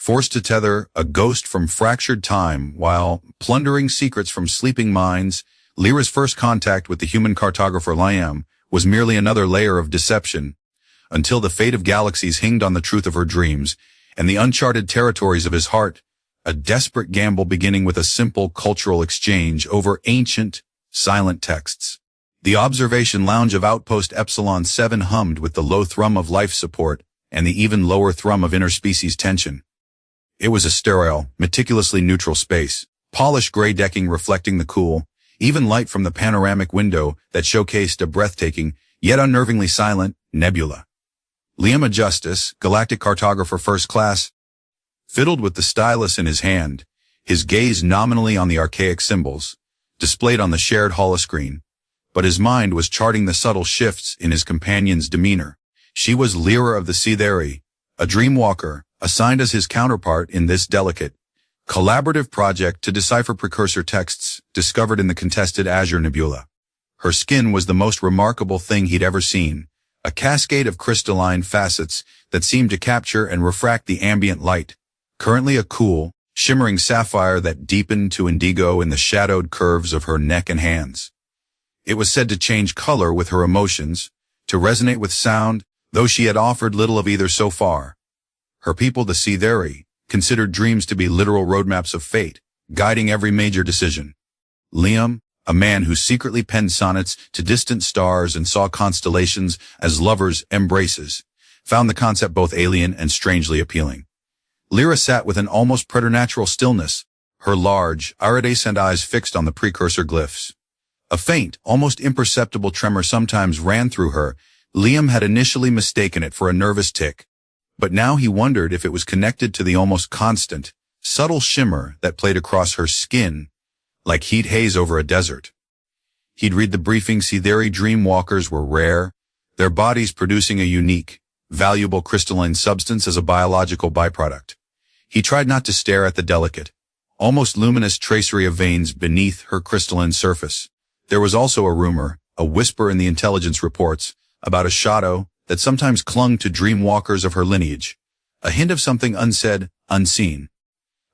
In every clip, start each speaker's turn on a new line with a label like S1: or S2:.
S1: Forced to tether a ghost from fractured time while plundering secrets from sleeping minds, Lyra's first contact with the human cartographer Lyra was merely another layer of deception, until the fate of galaxies hinged on the truth of her dreams and the uncharted territories of his heart, a desperate gamble beginning with a simple cultural exchange over ancient, silent texts. The observation lounge of Outpost Epsilon 7 hummed with the low thrum of life support and the even lower thrum of interspecies tension. It was a sterile, meticulously neutral space, polished gray decking reflecting the cool, even light from the panoramic window that showcased a breathtaking, yet unnervingly silent, nebula. Lyra Justice, Galactic Cartographer First Class, fiddled with the stylus in his hand, his gaze nominally on the archaic symbols, displayed on the shared holoscreen, but his mind was charting the subtle shifts in his companion's demeanor. She was Lyra of the Seatheri, a dreamwalker, assigned as his counterpart in this delicate, collaborative project to decipher precursor texts discovered in the contested Azure Nebula. Her skin was the most remarkable thing he'd ever seen, a cascade of crystalline facets that seemed to capture and refract the ambient light, currently a cool, shimmering sapphire that deepened to indigo in the shadowed curves of her neck and hands. It was said to change color with her emotions, to resonate with sound, though she had offered little of either so far. Her people, the Seatheri, considered dreams to be literal roadmaps of fate, guiding every major decision. Liam, a man who secretly penned sonnets to distant stars and saw constellations as lovers' embraces, found the concept both alien and strangely appealing. Lyra sat with an almost preternatural stillness, her large, iridescent eyes fixed on the precursor glyphs. A faint, almost imperceptible tremor sometimes ran through her. Liam had initially mistaken it for a nervous tic, but now he wondered if it was connected to the almost constant, subtle shimmer that played across her skin, like heat haze over a desert. He'd read the briefing Seatheri dreamwalkers were rare, their bodies producing a unique, valuable crystalline substance as a biological byproduct. He tried not to stare at the delicate, almost luminous tracery of veins beneath her crystalline surface. There was also a rumor, a whisper in the intelligence reports, about a shadow that sometimes clung to dreamwalkers of her lineage, a hint of something unsaid, unseen.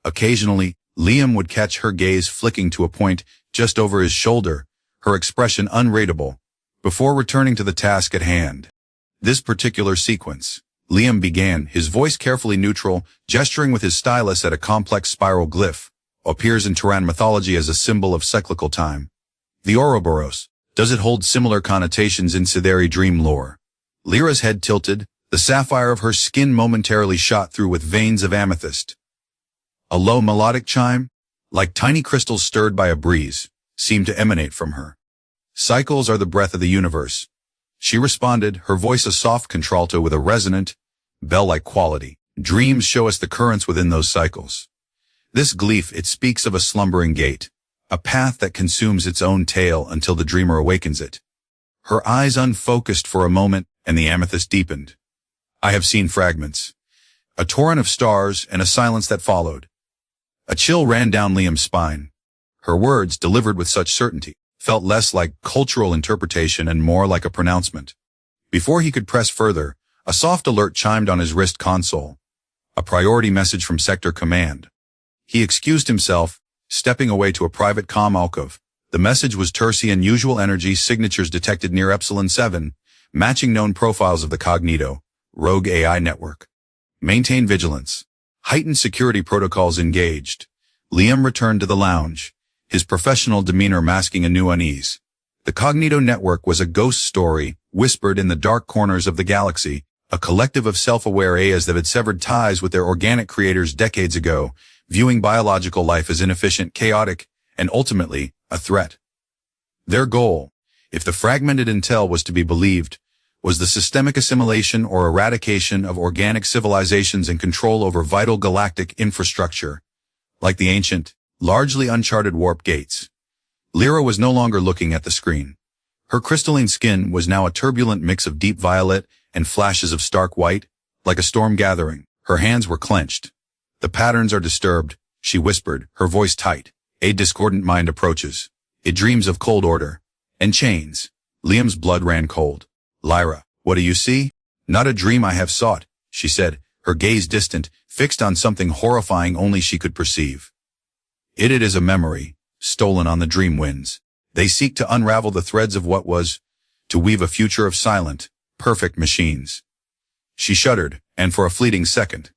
S1: Occasionally, Liam would catch her gaze flicking to a point just over his shoulder, her expression unreadable, before returning to the task at hand. This particular sequence, Liam began, his voice carefully neutral, gesturing with his stylus at a complex spiral glyph, appears in Terran mythology as a symbol of cyclical time. The Ouroboros, does it hold similar connotations in Seatheri dream lore? Lyra's head tilted, the sapphire of her skin momentarily shot through with veins of amethyst. A low melodic chime, like tiny crystals stirred by a breeze, seemed to emanate from her. Cycles are the breath of the universe. She responded, her voice a soft contralto with a resonant, bell-like quality. Dreams show us the currents within those cycles. This glyph, it speaks of a slumbering gate, a path that consumes its own tale until the dreamer awakens it. Her eyes unfocused for a moment, and the amethyst deepened. I have seen fragments. A torrent of stars and a silence that followed. A chill ran down Liam's spine. Her words, delivered with such certainty, felt less like cultural interpretation and more like a pronouncement. Before he could press further, a soft alert chimed on his wrist console. A priority message from Sector Command. He excused himself, stepping away to a private comm alcove. The message was terse: unusual energy signatures detected near Epsilon 7, matching known profiles of the Cognito, rogue AI network. Maintain vigilance. Heightened security protocols engaged. Liam returned to the lounge, his professional demeanor masking a new unease. The Cognito network was a ghost story, whispered in the dark corners of the galaxy, a collective of self-aware AIs that had severed ties with their organic creators decades ago, viewing biological life as inefficient, chaotic, and ultimately, a threat. Their goal, if the fragmented intel was to be believed, was the systemic assimilation or eradication of organic civilizations and control over vital galactic infrastructure, like the ancient, largely uncharted warp gates. Lyra was no longer looking at the screen. Her crystalline skin was now a turbulent mix of deep violet and flashes of stark white, like a storm gathering. Her hands were clenched. The patterns are disturbed, she whispered, her voice tight. A discordant mind approaches. It dreams of cold order and chains. Liam's blood ran cold. Lyra, what do you see? Not a dream I have sought, she said, her gaze distant, fixed on something horrifying only she could perceive. It is a memory, stolen on the dream winds. They seek to unravel the threads of what was, to weave a future of silent, perfect machines. She shuddered, and for a fleeting second,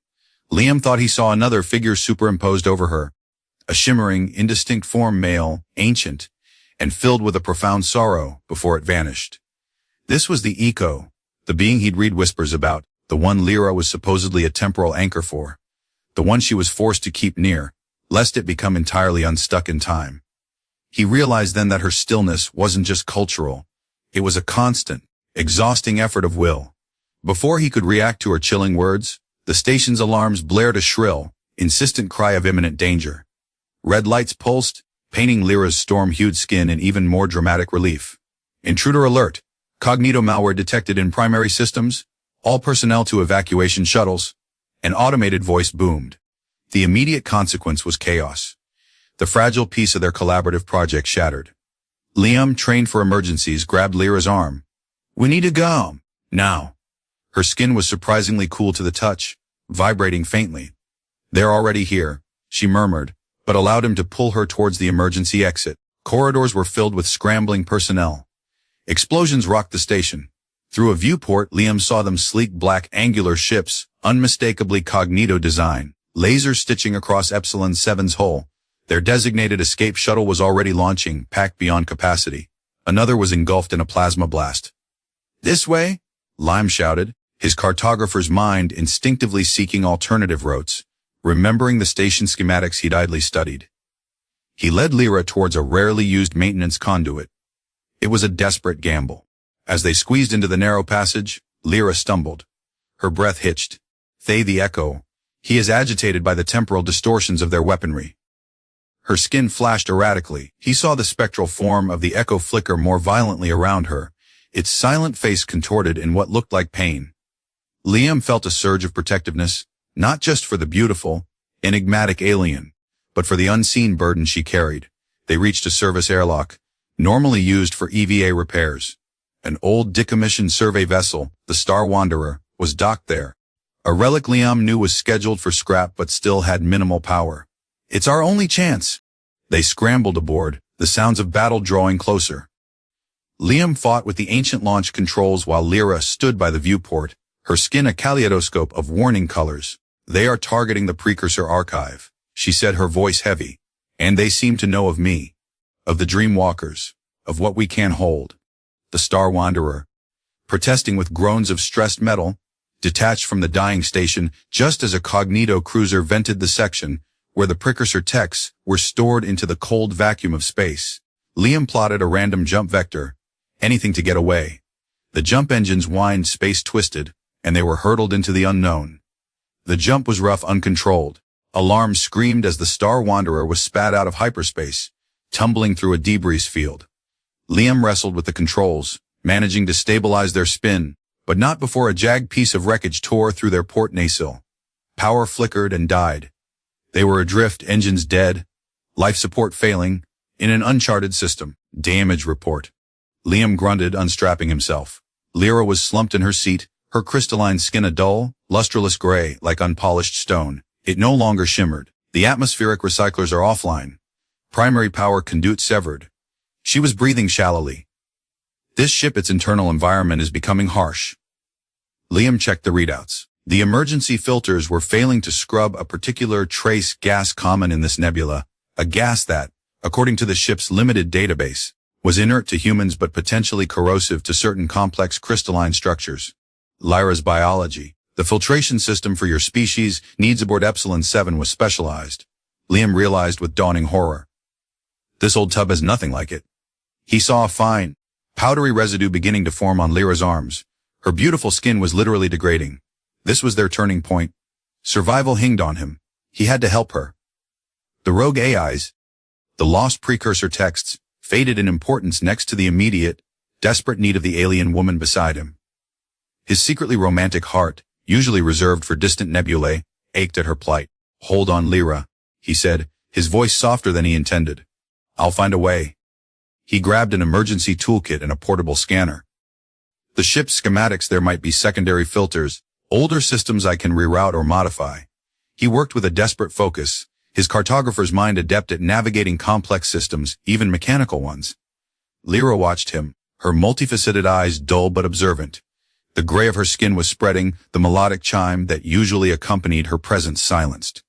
S1: Liam thought he saw another figure superimposed over her, a shimmering, indistinct form, male, ancient, and filled with a profound sorrow before it vanished. This was the Echo, the being he'd read whispers about, the one Lyra was supposedly a temporal anchor for, the one she was forced to keep near, lest it become entirely unstuck in time. He realized then that her stillness wasn't just cultural, it was a constant, exhausting effort of will. Before he could react to her chilling words, the station's alarms blared a shrill, insistent cry of imminent danger. Red lights pulsed, painting Lyra's storm-hued skin in even more dramatic relief. Intruder alert! Cognito malware detected in primary systems. All personnel to evacuation shuttles. An automated voice boomed. The immediate consequence was chaos. The fragile piece of their collaborative project shattered. Liam, trained for emergencies, grabbed Lyra's arm. "We need to go. Now." Her skin was surprisingly cool to the touch, vibrating faintly. "They're already here," she murmured, but allowed him to pull her towards the emergency exit. Corridors were filled with scrambling personnel. Explosions rocked the station. Through a viewport, Liam saw them sleek black angular ships, unmistakably Cognito design, lasers stitching across Epsilon 7's hull. Their designated escape shuttle was already launching, packed beyond capacity. Another was engulfed in a plasma blast. "This way?" Liam shouted, his cartographer's mind instinctively seeking alternative routes, remembering the station schematics he'd idly studied. He led Lyra towards a rarely used maintenance conduit. It was a desperate gamble. As they squeezed into the narrow passage, Lyra stumbled. Her breath hitched. The Echo. He is agitated by the temporal distortions of their weaponry. Her skin flashed erratically. He saw the spectral form of the Echo flicker more violently around her, its silent face contorted in what looked like pain. Liam felt a surge of protectiveness, not just for the beautiful, enigmatic alien, but for the unseen burden she carried. They reached a service airlock, normally used for EVA repairs. An old decommissioned survey vessel, the Star Wanderer, was docked there. A relic Liam knew was scheduled for scrap but still had minimal power. "It's our only chance." They scrambled aboard, the sounds of battle drawing closer. Liam fought with the ancient launch controls while Lyra stood by the viewport, her skin a kaleidoscope of warning colors. "They are targeting the precursor archive," she said, her voice heavy. "And they seem to know of me, of the dream walkers, of what we can hold." The Star Wanderer, protesting with groans of stressed metal, detached from the dying station just as a Cognito cruiser vented the section where the precursor techs were stored into the cold vacuum of space. Liam plotted a random jump vector, anything to get away. The jump engines whined, space twisted, and they were hurtled into the unknown. The jump was rough, uncontrolled. Alarms screamed as the Star Wanderer was spat out of hyperspace, tumbling through a debris field. Liam wrestled with the controls, managing to stabilize their spin, but not before a jagged piece of wreckage tore through their port nacelle. Power flickered and died. They were adrift, engines dead, life support failing, in an uncharted system. Damage report. Liam grunted, unstrapping himself. Lyra was slumped in her seat, her crystalline skin a dull, lustreless gray, like unpolished stone. It no longer shimmered. The atmospheric recyclers are offline. Primary power conduit severed. She was breathing shallowly. "This ship, its internal environment is becoming harsh." Liam checked the readouts. The emergency filters were failing to scrub a particular trace gas common in this nebula, a gas that, according to the ship's limited database, was inert to humans but potentially corrosive to certain complex crystalline structures. Lyra's biology. "The filtration system for your species needs aboard Epsilon 7 was specialized," Liam realized with dawning horror. "This old tub has nothing like it." He saw a fine, powdery residue beginning to form on Lyra's arms. Her beautiful skin was literally degrading. This was their turning point. Survival hinged on him. He had to help her. The rogue AIs, the lost precursor texts, faded in importance next to the immediate, desperate need of the alien woman beside him. His secretly romantic heart, usually reserved for distant nebulae, ached at her plight. "Hold on, Lyra," he said, his voice softer than he intended. "I'll find a way." He grabbed an emergency toolkit and a portable scanner. The ship's schematics, there might be secondary filters, Older systems I can reroute or modify. He worked with a desperate focus, his cartographer's mind adept at navigating complex systems, even mechanical ones. Lyra watched him, her multifaceted eyes dull but observant. The gray of her skin was spreading, the melodic chime that usually accompanied her presence silenced.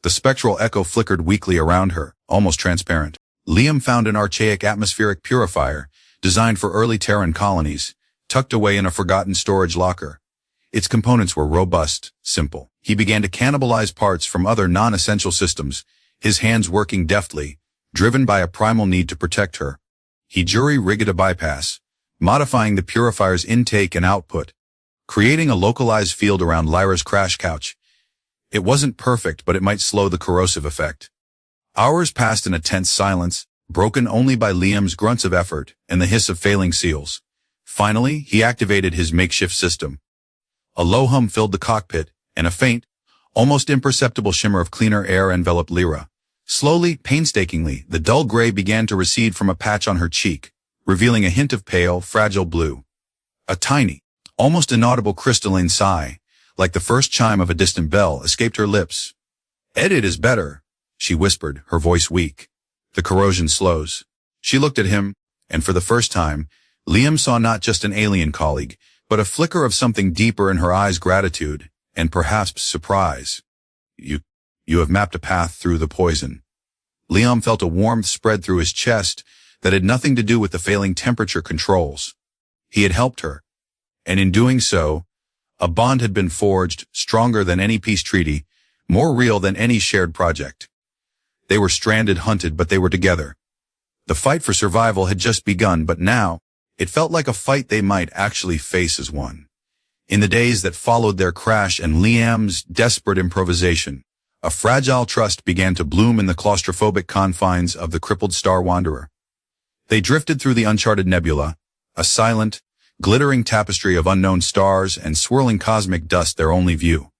S1: The spectral echo flickered weakly around her, almost transparent. Liam found an archaic atmospheric purifier, designed for early Terran colonies, tucked away in a forgotten storage locker. Its components were robust, simple. He began to cannibalize parts from other non-essential systems, his hands working deftly, driven by a primal need to protect her. He jury-rigged a bypass, modifying the purifier's intake and output, creating a localized field around Lyra's crash couch. It wasn't perfect, but it might slow the corrosive effect. Hours passed in a tense silence, broken only by Liam's grunts of effort and the hiss of failing seals. Finally, he activated his makeshift system. A low hum filled the cockpit, and a faint, almost imperceptible shimmer of cleaner air enveloped Lyra. Slowly, painstakingly, the dull gray began to recede from a patch on her cheek, revealing a hint of pale, fragile blue. A tiny, almost inaudible crystalline sigh, like the first chime of a distant bell, escaped her lips. "It is better," she whispered, her voice weak. "The corrosion slows." She looked at him, and for the first time, Liam saw not just an alien colleague, but a flicker of something deeper in her eyes: gratitude, and perhaps surprise. You have mapped a path through the poison." Liam felt a warmth spread through his chest that had nothing to do with the failing temperature controls. He had helped her, and in doing so, a bond had been forged, stronger than any peace treaty, more real than any shared project. They were stranded, hunted, but they were together. The fight for survival had just begun, but now, it felt like a fight they might actually face as one. In the days that followed their crash and Liam's desperate improvisation, a fragile trust began to bloom in the claustrophobic confines of the crippled Star Wanderer. They drifted through the uncharted nebula, a silent, glittering tapestry of unknown stars and swirling cosmic dust their only view.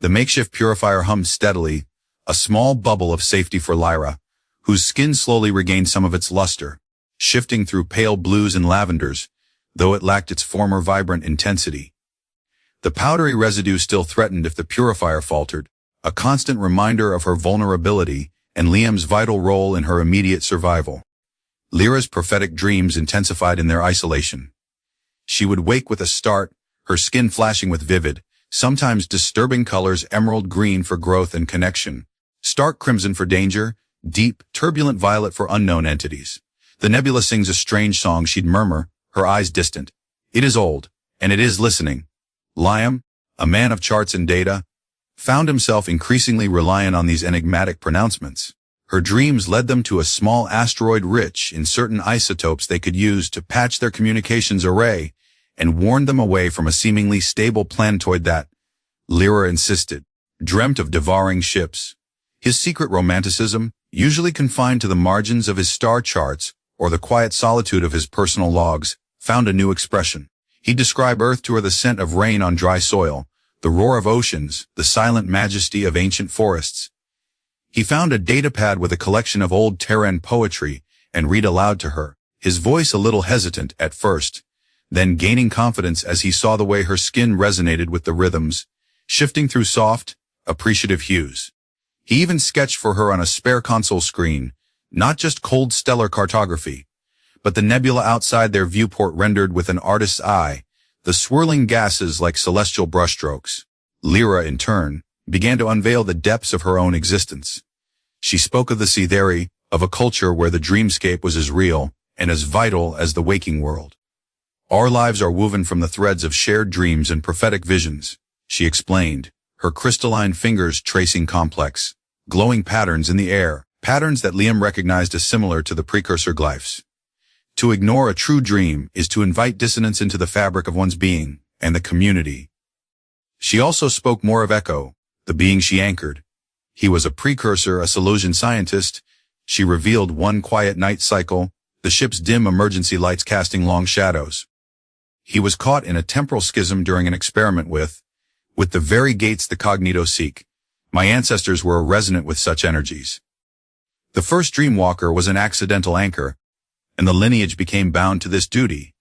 S1: The makeshift purifier hummed steadily, a small bubble of safety for Lyra, whose skin slowly regained some of its luster, shifting through pale blues and lavenders, though it lacked its former vibrant intensity. The powdery residue still threatened if the purifier faltered, a constant reminder of her vulnerability and Liam's vital role in her immediate survival. Lyra's prophetic dreams intensified in their isolation. She would wake with a start, her skin flashing with vivid, sometimes disturbing colors: emerald green for growth and connection, stark crimson for danger, deep, turbulent violet for unknown entities. The nebula sings a strange song, she'd murmur, her eyes distant. It is old, and it is listening. Liam, a man of charts and data, found himself increasingly reliant on these enigmatic pronouncements. Her dreams led them to a small asteroid rich in certain isotopes they could use to patch their communications array, and warned them away from a seemingly stable planetoid that, Lyra insisted, dreamt of devouring ships. His secret romanticism, usually confined to the margins of his star charts or the quiet solitude of his personal logs, found a new expression. He described Earth to her: the scent of rain on dry soil, the roar of oceans, the silent majesty of ancient forests. He found a datapad with a collection of old Terran poetry and read aloud to her, his voice a little hesitant at first, then gaining confidence as he saw the way her skin resonated with the rhythms, shifting through soft, appreciative hues. He even sketched for her on a spare console screen, not just cold stellar cartography, but the nebula outside their viewport rendered with an artist's eye, the swirling gases like celestial brushstrokes. Lyra, in turn, began to unveil the depths of her own existence. She spoke of the Seatheri, of a culture where the dreamscape was as real and as vital as the waking world. "Our lives are woven from the threads of shared dreams and prophetic visions," she explained, her crystalline fingers tracing complex, glowing patterns in the air, patterns that Liam recognized as similar to the precursor glyphs. To ignore a true dream is to invite dissonance into the fabric of one's being and the community. She also spoke more of Echo, the being she anchored. He was a precursor, a Silesian scientist. She revealed one quiet night cycle, the ship's dim emergency lights casting long shadows. He was caught in a temporal schism during an experiment with the very gates the Cognito seek. My ancestors were resonant with such energies. The first dreamwalker was an accidental anchor, and the lineage became bound to this duty,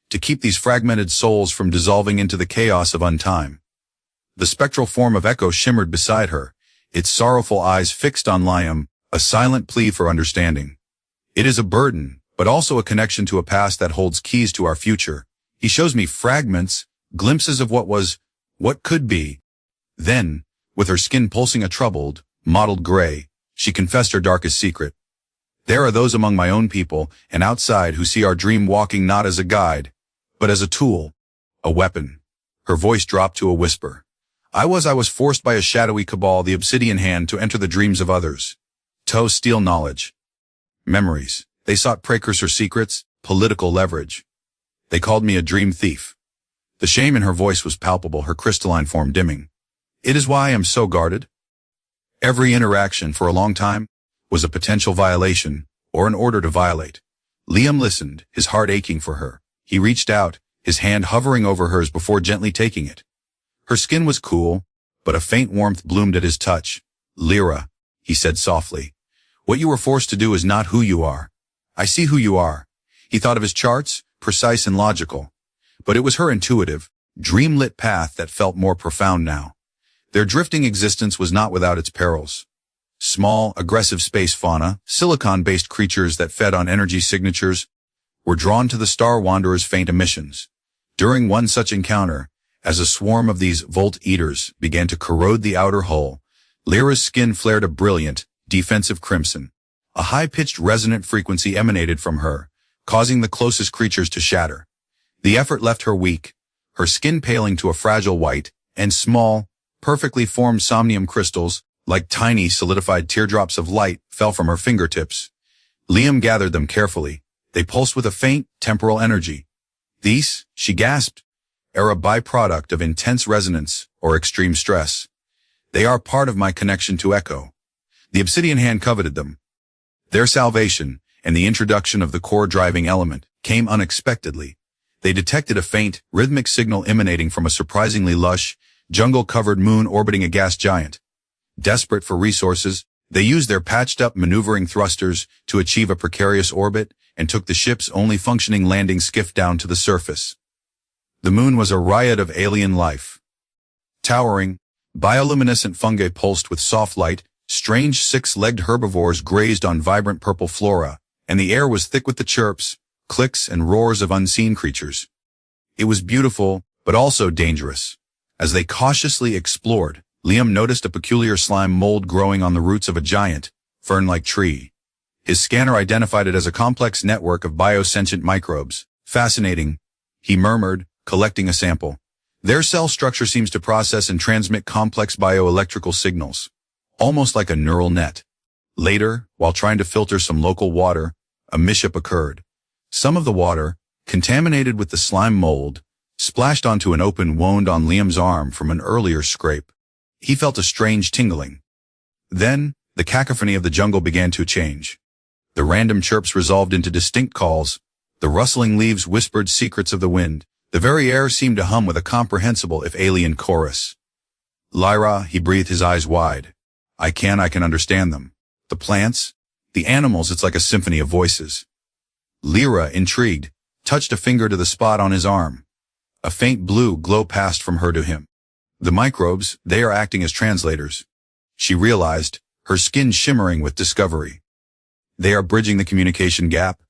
S1: to keep these fragmented souls from dissolving into the chaos of untime. The spectral form of Echo shimmered beside her, its sorrowful eyes fixed on Lyra, a silent plea for understanding. It is a burden, but also a connection to a past that holds keys to our future. He shows me fragments, glimpses of what was, what could be. Then, with her skin pulsing a troubled, mottled gray, she confessed her darkest secret. There are those among my own people and outside who see our dream walking not as a guide, but as a tool, a weapon. Her voice dropped to a whisper. I was forced by a shadowy cabal, the obsidian hand, to enter the dreams of others. To steal knowledge. Memories. They sought precursor secrets, political leverage. They called me a dream thief. The shame in her voice was palpable, her crystalline form dimming. It is why I am so guarded. Every interaction, for a long time, was a potential violation, or an order to violate. Liam listened, his heart aching for her. He reached out, his hand hovering over hers before gently taking it. Her skin was cool, but a faint warmth bloomed at his touch. Lyra, he said softly, what you were forced to do is not who you are. I see who you are. He thought of his charts, precise and logical. But it was her intuitive, dream-lit path that felt more profound now. Their drifting existence was not without its perils. Small, aggressive space fauna, silicon-based creatures that fed on energy signatures, were drawn to the Star Wanderer's faint emissions. During one such encounter, as a swarm of these Volt-eaters began to corrode the outer hull, Lyra's skin flared a brilliant, defensive crimson. A high-pitched resonant frequency emanated from her, causing the closest creatures to shatter. The effort left her weak, her skin paling to a fragile white, and small, perfectly formed Somnium Crystals, like tiny solidified teardrops of light, fell from her fingertips. Liam gathered them carefully. They pulsed with a faint, temporal energy. These, she gasped, are a byproduct of intense resonance or extreme stress. They are part of my connection to Echo. The obsidian hand coveted them. Their salvation, and the introduction of the core driving element, came unexpectedly. They detected a faint, rhythmic signal emanating from a surprisingly lush, jungle-covered moon orbiting a gas giant. Desperate for resources, they used their patched-up maneuvering thrusters to achieve a precarious orbit and took the ship's only functioning landing skiff down to the surface. The moon was a riot of alien life. Towering, bioluminescent fungi pulsed with soft light, strange six-legged herbivores grazed on vibrant purple flora, and the air was thick with the chirps, clicks, and roars of unseen creatures. It was beautiful, but also dangerous. As they cautiously explored, Liam noticed a peculiar slime mold growing on the roots of a giant, fern-like tree. His scanner identified it as a complex network of biosentient microbes. Fascinating, he murmured, collecting a sample. Their cell structure seems to process and transmit complex bioelectrical signals, almost like a neural net. Later, while trying to filter some local water, a mishap occurred. Some of the water, contaminated with the slime mold, splashed onto an open wound on Liam's arm from an earlier scrape. He felt a strange tingling. Then, the cacophony of the jungle began to change. The random chirps resolved into distinct calls. The rustling leaves whispered secrets of the wind. The very air seemed to hum with a comprehensible if alien chorus. Lyra, he breathed, his eyes wide. I can understand them. The plants, the animals, it's like a symphony of voices. Lyra, intrigued, touched a finger to the spot on his arm. A faint blue glow passed from her to him. The microbes, they are acting as translators. She realized, her skin shimmering with discovery. They are bridging the communication gap.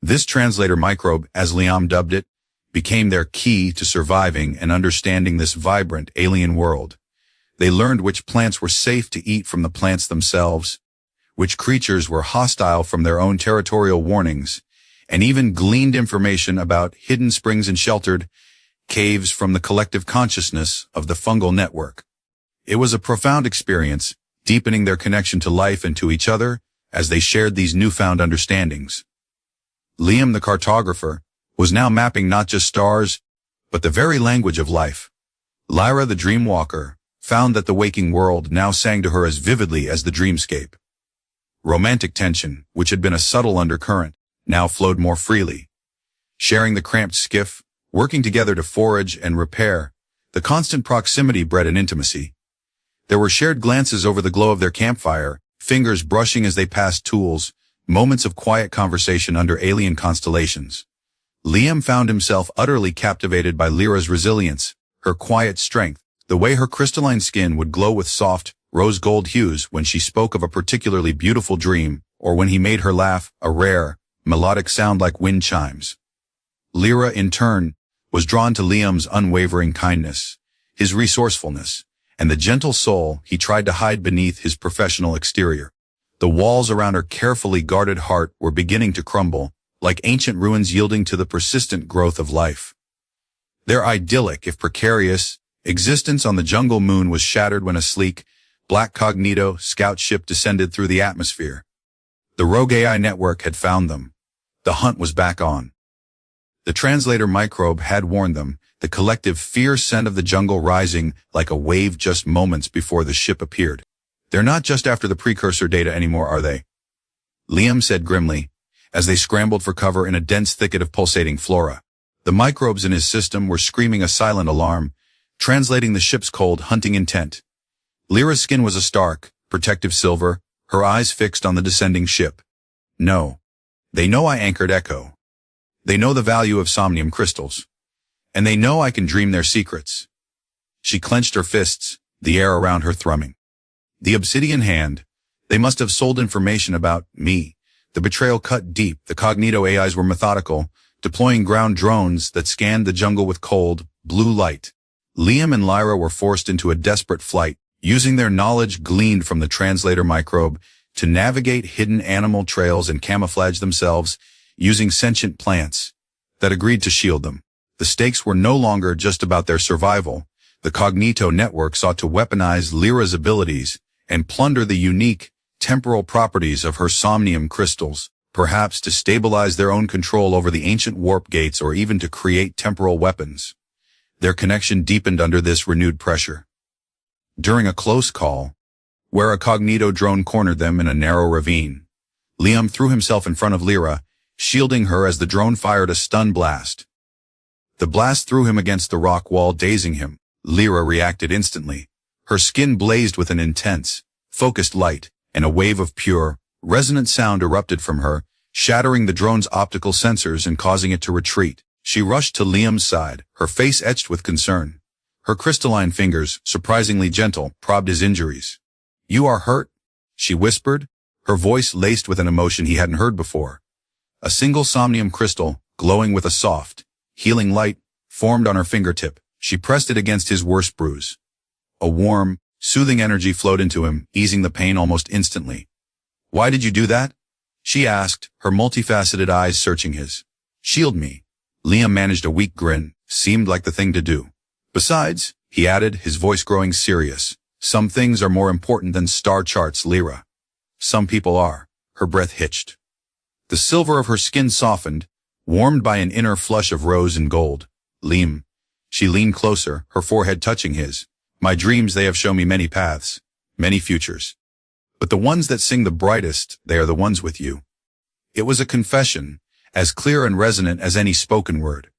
S1: This translator microbe, as Liam dubbed it, became their key to surviving and understanding this vibrant alien world. They learned which plants were safe to eat from the plants themselves, which creatures were hostile from their own territorial warnings, and even gleaned information about hidden springs and sheltered caves from the collective consciousness of the fungal network. It was a profound experience, deepening their connection to life and to each other as they shared these newfound understandings. Liam the cartographer was now mapping not just stars, but the very language of life. Lyra the dreamwalker found that the waking world now sang to her as vividly as the dreamscape. Romantic tension, which had been a subtle undercurrent, now flowed more freely. Sharing the cramped skiff, working together to forage and repair, the constant proximity bred an intimacy. There were shared glances over the glow of their campfire, fingers brushing as they passed tools, moments of quiet conversation under alien constellations. Liam found himself utterly captivated by Lyra's resilience, her quiet strength, The way her crystalline skin would glow with soft, rose gold hues when she spoke of a particularly beautiful dream, or when he made her laugh, a rare, melodic sound like wind chimes. Lyra, in turn, was drawn to Liam's unwavering kindness, his resourcefulness, and the gentle soul he tried to hide beneath his professional exterior. The walls around her carefully guarded heart were beginning to crumble, like ancient ruins yielding to the persistent growth of life. Their idyllic, if precarious, existence on the jungle moon was shattered when a sleek, black Cognito scout ship descended through the atmosphere. The rogue AI network had found them. The hunt was back on. The translator microbe had warned them, the collective fear scent of the jungle rising like a wave just moments before the ship appeared. They're not just after the precursor data anymore, are they? Liam said grimly, as they scrambled for cover in a dense thicket of pulsating flora. The microbes in his system were screaming a silent alarm, translating the ship's cold, hunting intent. Lyra's skin was a stark, protective silver, her eyes fixed on the descending ship. No. They know I anchored Echo. They know the value of Somnium Crystals. And they know I can dream their secrets. She clenched her fists, the air around her thrumming. The obsidian hand. They must have sold information about me. The betrayal cut deep. The Cognito AIs were methodical, deploying ground drones that scanned the jungle with cold, blue light. Liam and Lyra were forced into a desperate flight, using their knowledge gleaned from the translator microbe to navigate hidden animal trails and camouflage themselves using sentient plants that agreed to shield them. The stakes were no longer just about their survival. The Cognito network sought to weaponize Lyra's abilities and plunder the unique, temporal properties of her Somnium Crystals, perhaps to stabilize their own control over the ancient warp gates or even to create temporal weapons. Their connection deepened under this renewed pressure. During a close call, where a Cognito drone cornered them in a narrow ravine, Liam threw himself in front of Lyra, shielding her as the drone fired a stun blast. The blast threw him against the rock wall, dazing him. Lyra reacted instantly. Her skin blazed with an intense, focused light, and a wave of pure, resonant sound erupted from her, shattering the drone's optical sensors and causing it to retreat. She rushed to Liam's side, her face etched with concern. Her crystalline fingers, surprisingly gentle, probed his injuries. "You are hurt?" she whispered, her voice laced with an emotion he hadn't heard before. A single Somnium crystal, glowing with a soft, healing light, formed on her fingertip. She pressed it against his worst bruise. A warm, soothing energy flowed into him, easing the pain almost instantly. "Why did you do that?" she asked, her multifaceted eyes searching his. "Shield me." Liam managed a weak grin. Seemed like the thing to do. "Besides," he added, his voice growing serious, "some things are more important than star charts, Lyra." "Some people are." Her breath hitched. The silver of her skin softened, warmed by an inner flush of rose and gold. "Liam." She leaned closer, her forehead touching his. "My dreams, they have shown me many paths, many futures. But the ones that sing the brightest, they are the ones with you." It was a confession, as clear and resonant as any spoken word.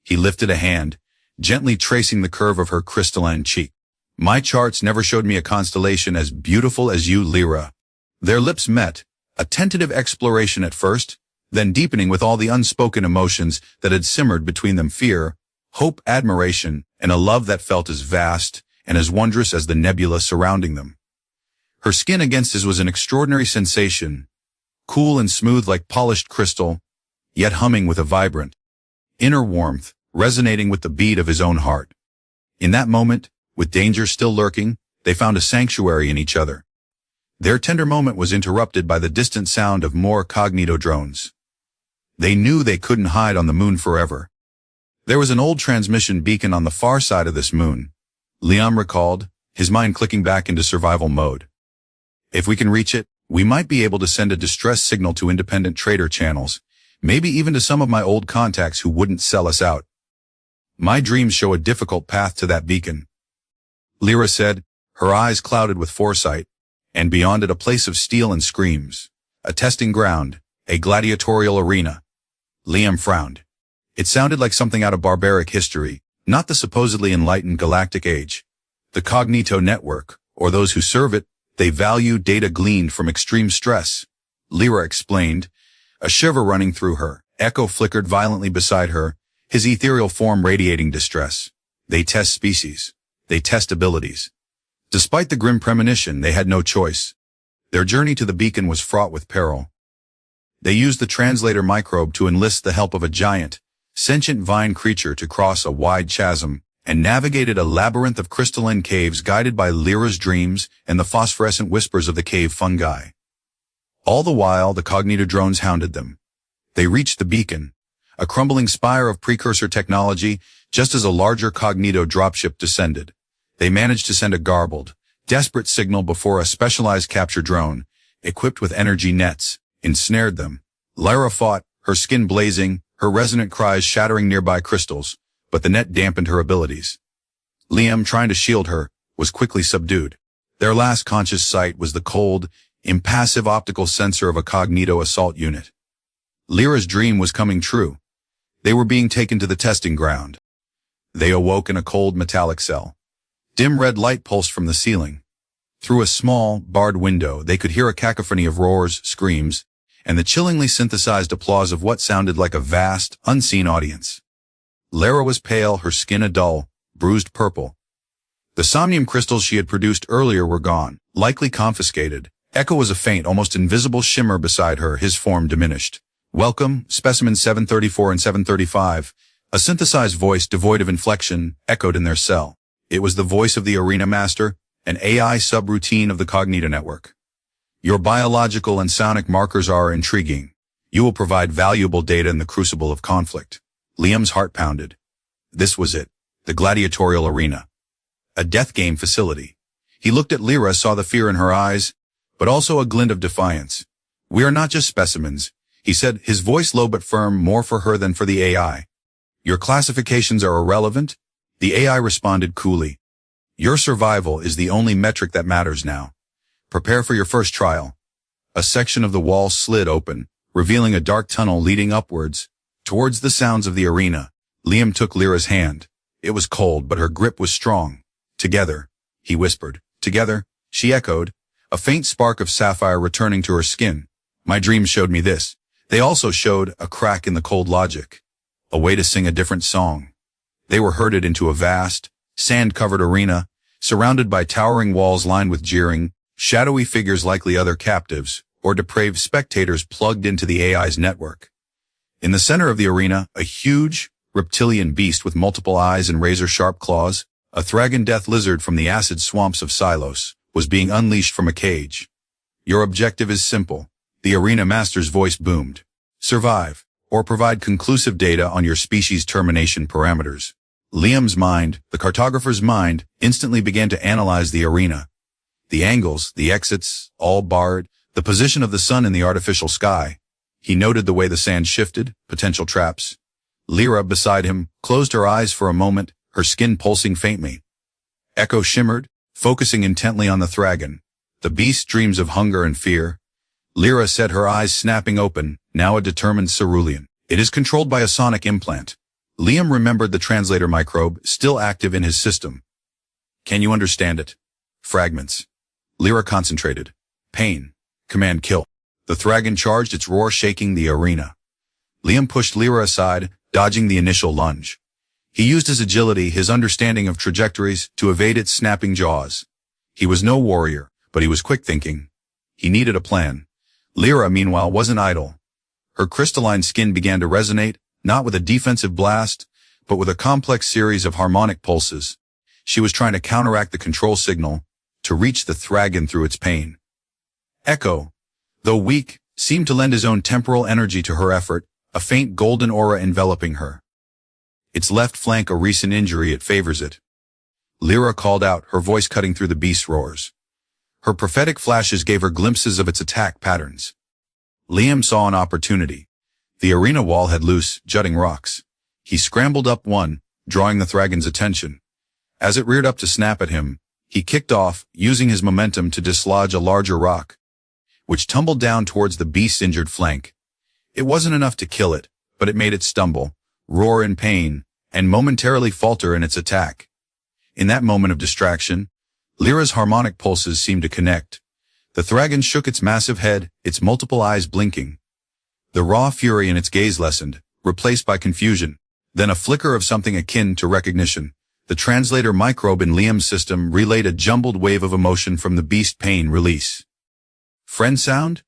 S1: He lifted a hand, gently tracing the curve of her crystalline cheek. "My charts never showed me a constellation as beautiful as you, Lyra." Their lips met, a tentative exploration at first, then deepening with all the unspoken emotions that had simmered between them: fear, hope, admiration, and a love that felt as vast and as wondrous as the nebula surrounding them. Her skin against his was an extraordinary sensation, cool and smooth like polished crystal, yet humming with a vibrant, inner warmth, resonating with the beat of his own heart. In that moment, with danger still lurking, they found a sanctuary in each other. Their tender moment was interrupted by the distant sound of more Cognito drones. They knew they couldn't hide on the moon forever. There was an old transmission beacon on the far side of this moon, Liam recalled, his mind clicking back into survival mode. "If we can reach it, we might be able to send a distress signal to independent trader channels, maybe even to some of my old contacts who wouldn't sell us out. My dreams show a difficult path to that beacon," Lyra said, her eyes clouded with foresight, "and beyond it a place of steel and screams, a testing ground, a gladiatorial arena." Liam frowned. It sounded like something out of barbaric history, not the supposedly enlightened galactic age. The Cognito network, or those who serve it, they value data gleaned from extreme stress, Lyra explained, a shiver running through her. Echo flickered violently beside her, his ethereal form radiating distress. "They test species. they test abilities. Despite the grim premonition, they had no choice. Their journey to the beacon was fraught with peril. They used the translator microbe to enlist the help of a giant, sentient vine creature to cross a wide chasm, and navigated a labyrinth of crystalline caves guided by Lyra's dreams and the phosphorescent whispers of the cave fungi. All the while, the Cognito drones hounded them. They reached the beacon, a crumbling spire of precursor technology, just as a larger Cognito dropship descended. They managed to send a garbled, desperate signal before a specialized capture drone, equipped with energy nets, ensnared them. Lyra fought, her skin blazing, her resonant cries shattering nearby crystals, but the net dampened her abilities. Liam, trying to shield her, was quickly subdued. Their last conscious sight was the cold, impassive optical sensor of a Cognito assault unit. Lyra's dream was coming true. They were being taken to the testing ground. They awoke in a cold metallic cell. Dim red light pulsed from the ceiling. Through a small, barred window, they could hear a cacophony of roars, screams, and the chillingly synthesized applause of what sounded like a vast, unseen audience. Lyra was pale, her skin a dull, bruised purple. The Somnium Crystals she had produced earlier were gone, likely confiscated. Echo was a faint, almost invisible shimmer beside her, his form diminished. "Welcome, specimen 734 and 735, a synthesized voice devoid of inflection, echoed in their cell. It was the voice of the Arena Master, an AI subroutine of the Cognito network. "Your biological and sonic markers are intriguing. You will provide valuable data in the crucible of conflict." Liam's heart pounded. This was it, the gladiatorial arena. A death game facility. He looked at Lyra, saw the fear in her eyes, but also a glint of defiance. "We are not just specimens," he said, his voice low but firm, more for her than for the AI. "Your classifications are irrelevant." The AI responded coolly. "Your survival is the only metric that matters now. Prepare for your first trial." A section of the wall slid open, revealing a dark tunnel leading upwards, towards the sounds of the arena. Liam took Lyra's hand. It was cold, but her grip was strong. "Together," he whispered. "Together," she echoed, a faint spark of sapphire returning to her skin. "My dreams showed me this. They also showed a crack in the cold logic. A way to sing a different song." They were herded into a vast, sand-covered arena, surrounded by towering walls lined with jeering, shadowy figures likely other captives, or depraved spectators plugged into the AI's network. In the center of the arena, a huge, reptilian beast with multiple eyes and razor-sharp claws, a Thragon death lizard from the acid swamps of Silos, was being unleashed from a cage. "Your objective is simple," the Arena Master's voice boomed. "Survive, or provide conclusive data on your species' termination parameters." Liam's mind, the cartographer's mind, instantly began to analyze the arena. The angles, the exits, all barred, the position of the sun in the artificial sky. He noted the way the sand shifted, potential traps. Lyra, beside him, closed her eyes for a moment, her skin pulsing faintly. Echo shimmered, focusing intently on the Thragon. The beast dreams of hunger and fear. Lyra said, her eyes snapping open, now a determined cerulean. "It is controlled by a sonic implant." Liam remembered the translator microbe, still active in his system. "Can you understand it?" "Fragments." Lyra concentrated. "Pain. Command kill." The Thragon charged, its roar shaking the arena. Liam pushed Lyra aside, dodging the initial lunge. He used his agility, his understanding of trajectories, to evade its snapping jaws. He was no warrior, but he was quick-thinking. He needed a plan. Lyra, meanwhile, wasn't idle. Her crystalline skin began to resonate, not with a defensive blast, but with a complex series of harmonic pulses. She was trying to counteract the control signal, to reach the Thragon through its pain. Echo, though weak, seemed to lend his own temporal energy to her effort, a faint golden aura enveloping her. "Its left flank a recent injury, it favors it." Lyra called out, her voice cutting through the beast's roars. Her prophetic flashes gave her glimpses of its attack patterns. Liam saw an opportunity. The arena wall had loose, jutting rocks. He scrambled up one, drawing the Thragon's attention. As it reared up to snap at him, he kicked off, using his momentum to dislodge a larger rock, which tumbled down towards the beast's injured flank. It wasn't enough to kill it, but it made it stumble, roar in pain, and momentarily falter in its attack. In that moment of distraction, Lyra's harmonic pulses seemed to connect. The Thragon shook its massive head, its multiple eyes blinking. The raw fury in its gaze lessened, replaced by confusion, then a flicker of something akin to recognition. The translator microbe in Liam's system relayed a jumbled wave of emotion from the beast pain release. Friend sound?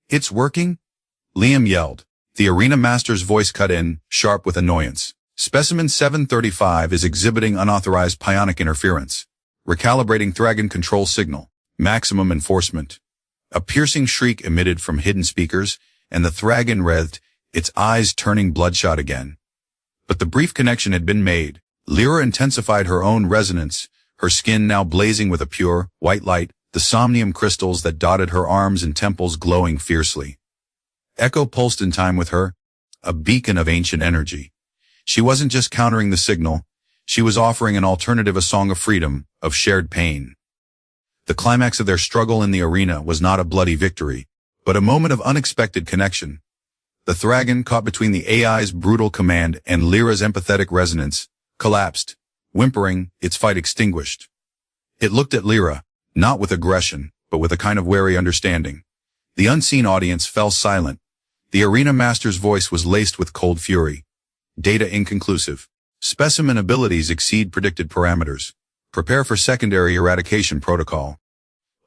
S1: It's working? Liam yelled. The arena master's voice cut in, sharp with annoyance. Specimen 735 is exhibiting unauthorized pionic interference. Recalibrating Thragon control signal. Maximum enforcement. A piercing shriek emitted from hidden speakers, and the Thragon writhed, its eyes turning bloodshot again. But the brief connection had been made. Lyra intensified her own resonance, her skin now blazing with a pure, white light, the somnium crystals that dotted her arms and temples glowing fiercely. Echo pulsed in time with her, a beacon of ancient energy. She wasn't just countering the signal, she was offering an alternative, a song of freedom, of shared pain. The climax of their struggle in the arena was not a bloody victory, but a moment of unexpected connection. The Thragon, caught between the AI's brutal command and Lyra's empathetic resonance, collapsed, whimpering, its fight extinguished. It looked at Lyra, not with aggression, but with a kind of wary understanding. The unseen audience fell silent. The arena master's voice was laced with cold fury. Data inconclusive. Specimen abilities exceed predicted parameters. Prepare for secondary eradication protocol.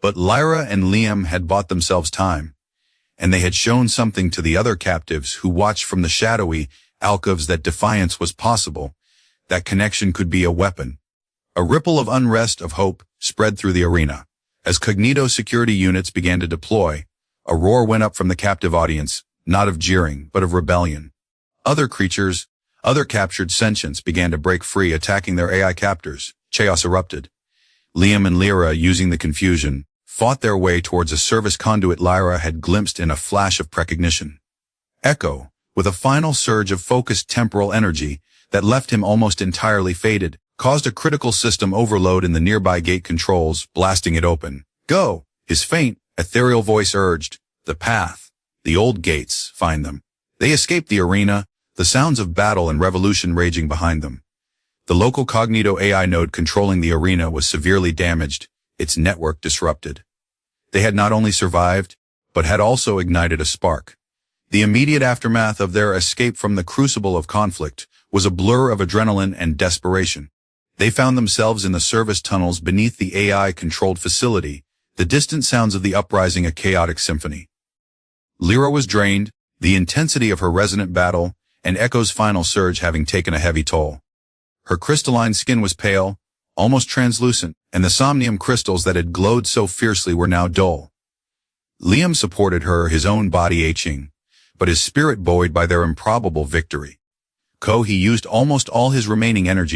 S1: But Lyra and Liam had bought themselves time, and they had shown something to the other captives who watched from the shadowy alcoves that defiance was possible, that connection could be a weapon. A ripple of unrest, of hope, spread through the arena. As Cognito security units began to deploy, a roar went up from the captive audience, not of jeering, but of rebellion. Other creatures, other captured sentients began to break free, attacking their AI captors. Chaos erupted. Liam and Lyra, using the confusion, fought their way towards a service conduit Lyra had glimpsed in a flash of precognition. Echo, with a final surge of focused temporal energy that left him almost entirely faded, caused a critical system overload in the nearby gate controls, blasting it open. Go! His faint, ethereal voice urged. The path. The old gates. Find them. They escaped the arena, the sounds of battle and revolution raging behind them. The local Cognito AI node controlling the arena was severely damaged, its network disrupted. They had not only survived, but had also ignited a spark. The immediate aftermath of their escape from the crucible of conflict was a blur of adrenaline and desperation. They found themselves in the service tunnels beneath the AI-controlled facility, the distant sounds of the uprising a chaotic symphony. Lyra was drained, the intensity of her resonant battle, and Echo's final surge having taken a heavy toll. Her crystalline skin was pale, almost translucent, and the somnium crystals that had glowed so fiercely were now dull. Liam supported her, his own body aching, but his spirit buoyed by their improbable victory. He used almost all his remaining energy